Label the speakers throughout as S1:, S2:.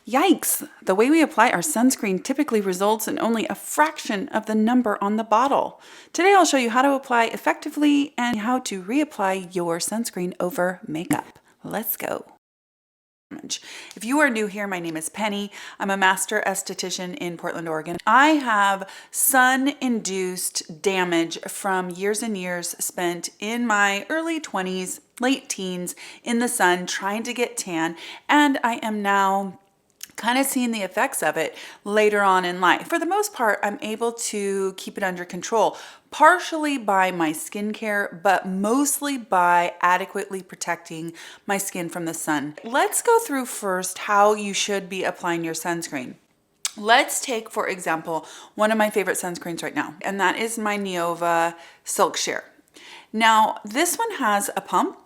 S1: Yikes! The way we apply our sunscreen typically results in only a fraction of the number on the bottle. Today I'll show you how to apply effectively and how to reapply your sunscreen over makeup. Let's go. If you are new here, my name is Penny. I'm a master esthetician in Portland, Oregon. I have sun-induced damage from years and years spent in my early 20s, late teens in the sun trying to get tan, and I am now kind of seeing the effects of it later on in life. For the most part, I'm able to keep it under control, partially by my skincare, but mostly by adequately protecting my skin from the sun. Let's go through first how you should be applying your sunscreen. Let's take, for example, one of my favorite sunscreens right now, and that is my Neova Silk Sheer. Now, this one has a pump.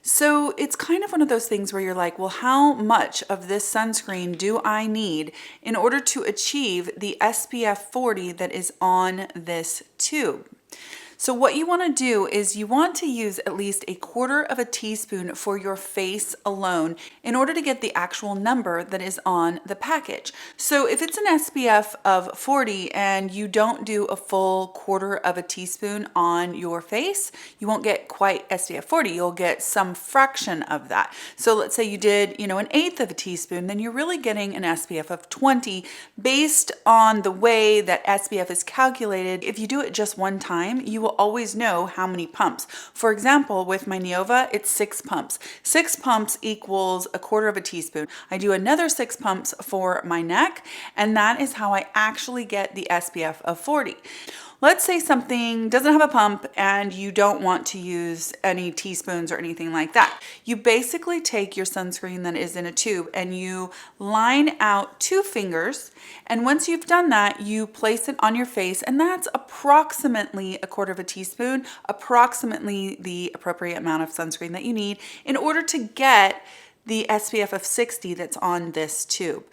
S1: So it's kind of one of those things where you're like, well, how much of this sunscreen do I need in order to achieve the SPF 40 that is on this tube? So what you want to do is you want to use at least 1/4 teaspoon for your face alone in order to get the actual number that is on the package. So if it's an SPF of 40 and you don't do a full 1/4 teaspoon on your face, you won't get quite SPF 40. You'll get some fraction of that. So let's say you did, 1/8 teaspoon, then you're really getting an SPF of 20 based on the way that SPF is calculated. If you do it just one time, you will always know how many pumps. For example, with my Neova, it's 6 pumps. 6 pumps equals 1/4 teaspoon. I do another 6 pumps for my neck, and that is how I actually get the SPF of 40. Let's say something doesn't have a pump and you don't want to use any teaspoons or anything like that. You basically take your sunscreen that is in a tube and you line out 2 fingers. And once you've done that, you place it on your face, and that's approximately 1/4 teaspoon, approximately the appropriate amount of sunscreen that you need in order to get the SPF of 60 that's on this tube.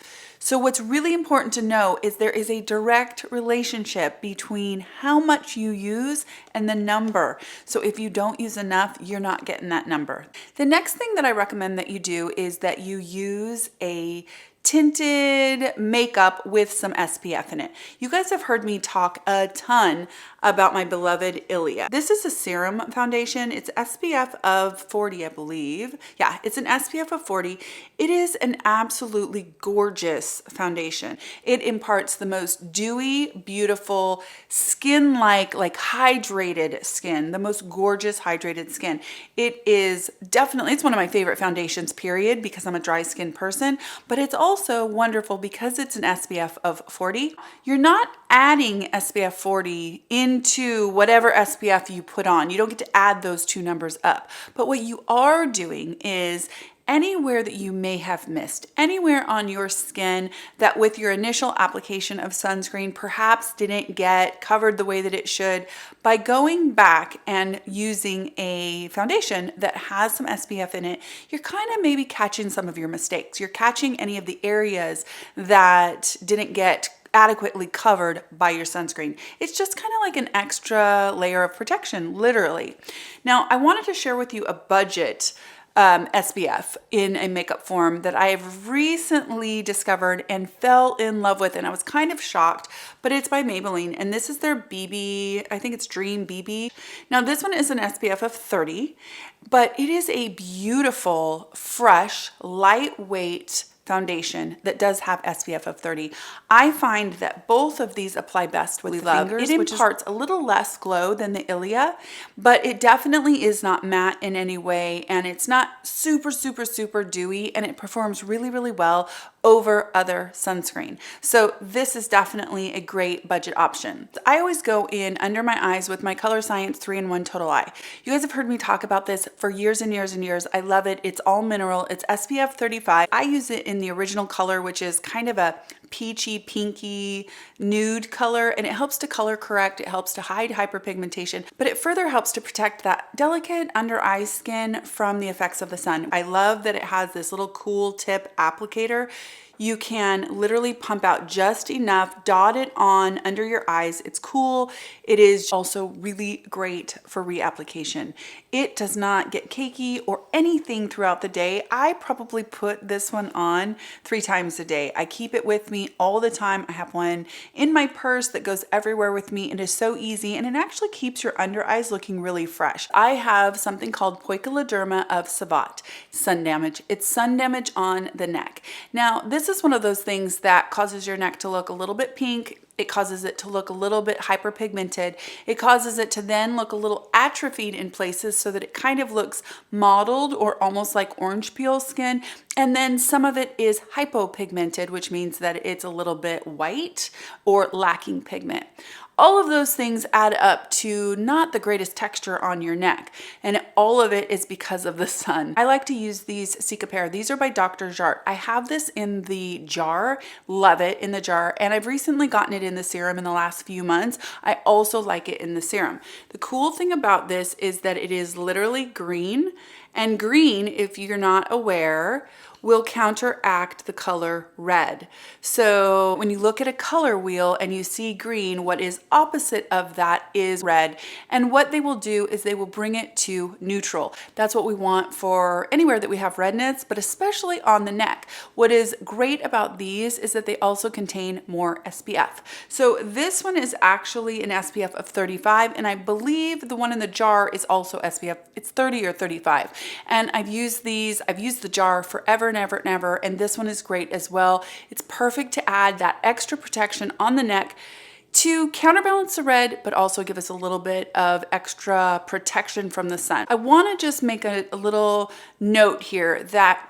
S1: So what's really important to know is there is a direct relationship between how much you use and the number. So if you don't use enough, you're not getting that number. The next thing that I recommend that you do is that you use a tinted makeup with some SPF in it. You guys have heard me talk a ton about my beloved Ilia. This is a serum foundation. It's SPF of 40, I believe. Yeah, it's an SPF of 40. It is an absolutely gorgeous foundation. It imparts the most dewy, beautiful, skin-like, hydrated skin, the most gorgeous hydrated skin. It is definitely, it's one of my favorite foundations, period, because I'm a dry skin person, but it's also wonderful because it's an SPF of 40. You're not adding SPF 40 into whatever SPF you put on. You don't get to add those 2 numbers up. But what you are doing is anywhere that you may have missed, anywhere on your skin that with your initial application of sunscreen perhaps didn't get covered the way that it should, by going back and using a foundation that has some SPF in it, you're kind of maybe catching some of your mistakes. You're catching any of the areas that didn't get adequately covered by your sunscreen. It's just kind of like an extra layer of protection, literally. Now, I wanted to share with you a budget SPF in a makeup form that I have recently discovered and fell in love with, and I was kind of shocked, but it's by Maybelline, and this is their BB, I think it's Dream BB. Now this one is an SPF of 30, but it is a beautiful, fresh, lightweight foundation that does have SPF of 30. I find that both of these apply best with the fingers. It imparts a little less glow than the Ilia, but it definitely is not matte in any way, and it's not super, super, super dewy, and it performs really, really well over other sunscreen. So this is definitely a great budget option. I always go in under my eyes with my Color Science 3-in-1 Total Eye. You guys have heard me talk about this for years and years and years. I love it. It's all mineral. It's SPF 35. I use it in the original color, which is kind of a peachy, pinky, nude color, and it helps to color correct. It helps to hide hyperpigmentation, but it further helps to protect that delicate under eye skin from the effects of the sun. I love that it has this little cool tip applicator. You can literally pump out just enough, dot it on under your eyes. It's cool. It is also really great for reapplication. It does not get cakey or anything throughout the day. I probably put this one on 3 times a day. I keep it with me all the time. I have one in my purse that goes everywhere with me. It is so easy, and it actually keeps your under eyes looking really fresh. I have something called poikiloderma of Savat, sun damage. It's sun damage on the neck. Now, this is one of those things that causes your neck to look a little bit pink. It causes it to look a little bit hyperpigmented. It causes it to then look a little atrophied in places so that it kind of looks mottled or almost like orange peel skin. And then some of it is hypopigmented, which means that it's a little bit white or lacking pigment. All of those things add up to not the greatest texture on your neck, and all of it is because of the sun. I like to use these Cicapair. These are by Dr. Jart. I have this in the jar, love it in the jar, and I've recently gotten it in the serum in the last few months. I also like it in the serum. The cool thing about this is that it is literally green, and green, if you're not aware, will counteract the color red. So when you look at a color wheel and you see green, what is opposite of that is red. And what they will do is they will bring it to neutral. That's what we want for anywhere that we have redness, but especially on the neck. What is great about these is that they also contain more SPF. So this one is actually an SPF of 35, and I believe the one in the jar is also SPF. It's 30 or 35. And I've used the jar forever and ever and ever, and this one is great as well. It's perfect to add that extra protection on the neck to counterbalance the red, but also give us a little bit of extra protection from the sun. I want to just make a little note here that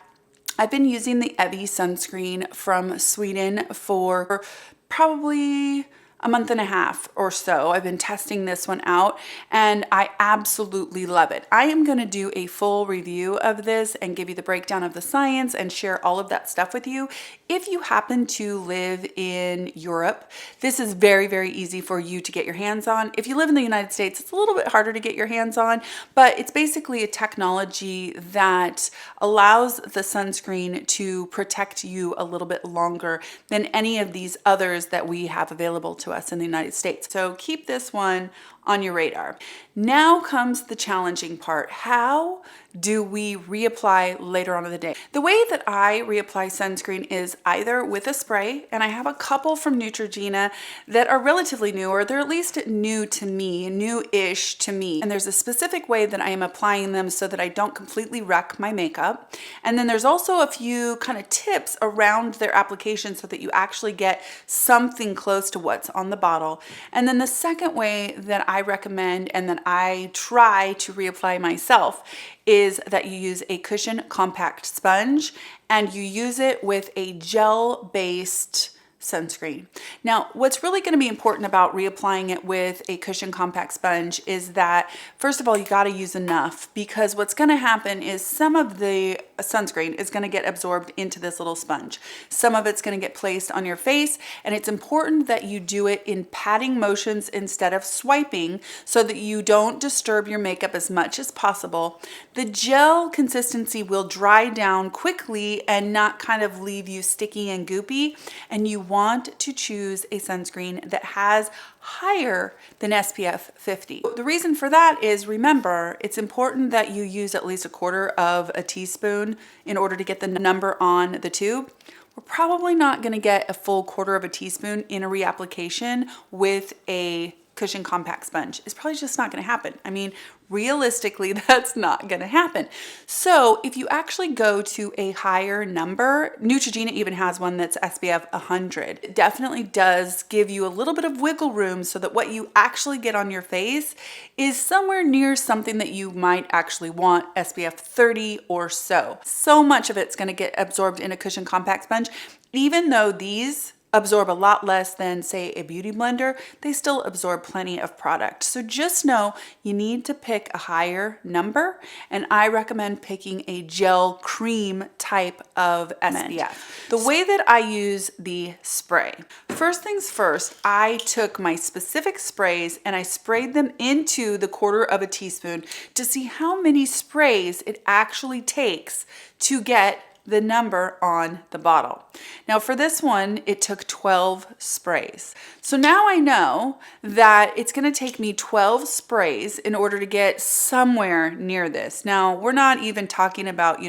S1: I've been using the Evie sunscreen from Sweden for probably a month and a half or so. I've been testing this one out and I absolutely love it. I am going to do a full review of this and give you the breakdown of the science and share all of that stuff with you. If you happen to live in Europe, this is very, very easy for you to get your hands on. If you live in the United States, it's a little bit harder to get your hands on, but it's basically a technology that allows the sunscreen to protect you a little bit longer than any of these others that we have available to us in the United States. So keep this one on your radar. Now comes the challenging part. How do we reapply later on in the day? The way that I reapply sunscreen is either with a spray, and I have a couple from Neutrogena that are relatively new, or they're at least new to me, new-ish to me. And there's a specific way that I am applying them so that I don't completely wreck my makeup. And then there's also a few kind of tips around their application so that you actually get something close to what's on the bottle. And then the second way that I recommend and that I try to reapply myself is that you use a cushion compact sponge and you use it with a gel-based sunscreen. Now, what's really going to be important about reapplying it with a cushion compact sponge is that, first of all, you got to use enough, because what's going to happen is some of the sunscreen is going to get absorbed into this little sponge. Some of it's going to get placed on your face, and it's important that you do it in patting motions instead of swiping so that you don't disturb your makeup as much as possible. The gel consistency will dry down quickly and not kind of leave you sticky and goopy, and you want to choose a sunscreen that has higher than SPF 50. The reason for that is, remember, it's important that you use at least 1/4 teaspoon in order to get the number on the tube. We're probably not going to get a full 1/4 teaspoon in a reapplication with a cushion compact sponge. It's probably just not going to happen. I mean, realistically, that's not going to happen. So if you actually go to a higher number, Neutrogena even has one that's SPF 100. It definitely does give you a little bit of wiggle room so that what you actually get on your face is somewhere near something that you might actually want, SPF 30 or so. So much of it's going to get absorbed in a cushion compact sponge, even though these absorb a lot less than, say, a beauty blender, they still absorb plenty of product. So just know you need to pick a higher number, and I recommend picking a gel cream type of SPF. The way that I use the spray, first things first, I took my specific sprays and I sprayed them into the 1/4 teaspoon to see how many sprays it actually takes to get the number on the bottle. Now for this one, it took 12 sprays. So now I know that it's gonna take me 12 sprays in order to get somewhere near this. Now we're not even talking about,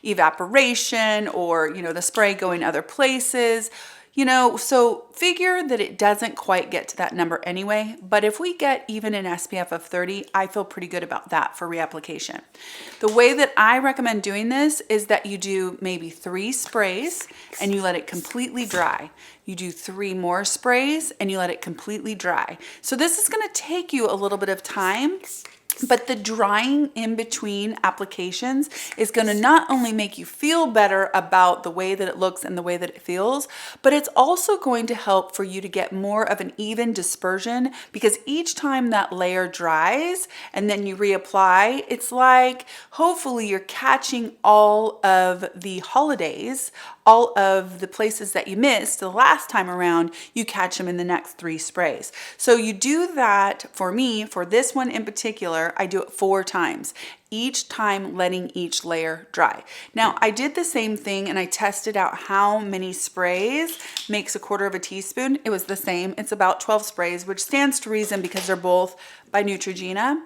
S1: evaporation or, the spray going other places. So figure that it doesn't quite get to that number anyway, but if we get even an SPF of 30, I feel pretty good about that for reapplication. The way that I recommend doing this is that you do maybe 3 sprays and you let it completely dry. You do 3 more sprays and you let it completely dry. So this is gonna take you a little bit of time, but the drying in between applications is going to not only make you feel better about the way that it looks and the way that it feels, but it's also going to help for you to get more of an even dispersion, because each time that layer dries and then you reapply, it's like hopefully you're catching all of the holidays, all of the places that you missed the last time around, you catch them in the next 3 sprays. So you do that for me, for this one in particular, I do it 4 times, each time letting each layer dry. Now I did the same thing and I tested out how many sprays makes a 1/4 teaspoon. It was the same. It's about 12 sprays, which stands to reason because they're both by Neutrogena.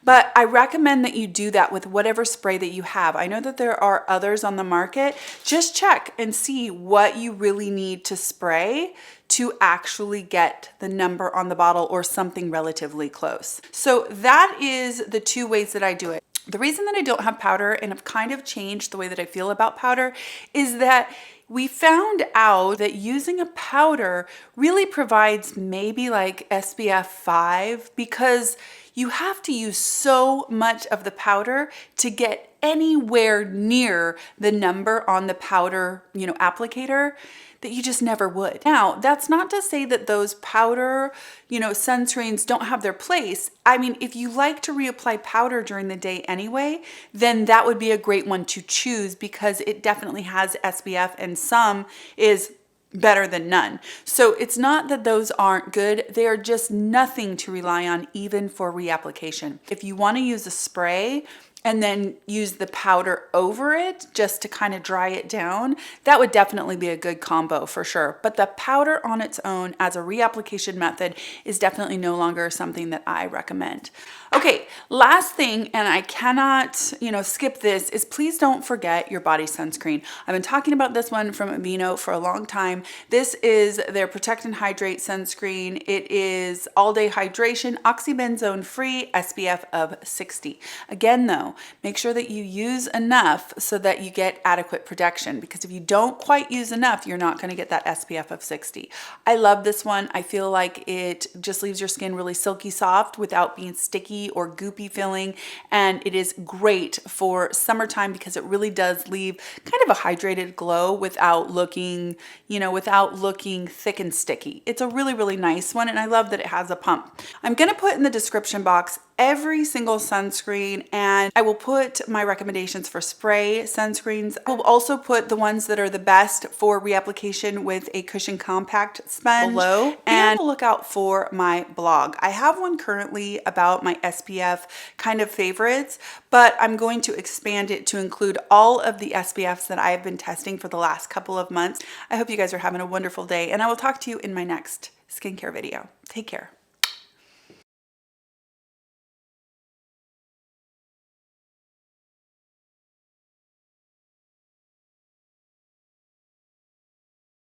S1: But I recommend that you do that with whatever spray that you have. I know that there are others on the market. Just check and see what you really need to spray to actually get the number on the bottle or something relatively close. So that is the 2 ways that I do it. The reason that I don't have powder, and I've kind of changed the way that I feel about powder, is that we found out that using a powder really provides maybe like SPF 5, because you have to use so much of the powder to get anywhere near the number on the powder, applicator, that you just never would. Now, that's not to say that those powder, sunscreens don't have their place. I mean, if you like to reapply powder during the day anyway, then that would be a great one to choose, because it definitely has SPF and some is better than none. So it's not that those aren't good. They are just nothing to rely on even for reapplication. If you want to use a spray and then use the powder over it just to kind of dry it down, that would definitely be a good combo for sure. But the powder on its own as a reapplication method is definitely no longer something that I recommend. Okay, last thing, and I cannot, skip this, is please don't forget your body sunscreen. I've been talking about this one from Aveeno for a long time. This is their Protect and Hydrate sunscreen. It is all day hydration, oxybenzone free, SPF of 60. Again though, make sure that you use enough so that you get adequate protection, because if you don't quite use enough, you're not going to get that SPF of 60. I love this one. I feel like it just leaves your skin really silky soft without being sticky or goopy feeling, and it is great for summertime because it really does leave kind of a hydrated glow without looking, without looking thick and sticky. It's a really, really nice one, and I love that it has a pump. I'm going to put in the description box every single sunscreen, and I will put my recommendations for spray sunscreens. I will also put the ones that are the best for reapplication with a cushion compact sponge below, and look out for my blog. I have one currently about my SPF kind of favorites, but I'm going to expand it to include all of the SPFs that I have been testing for the last couple of months. I hope you guys are having a wonderful day, and I will talk to you in my next skincare video. Take care.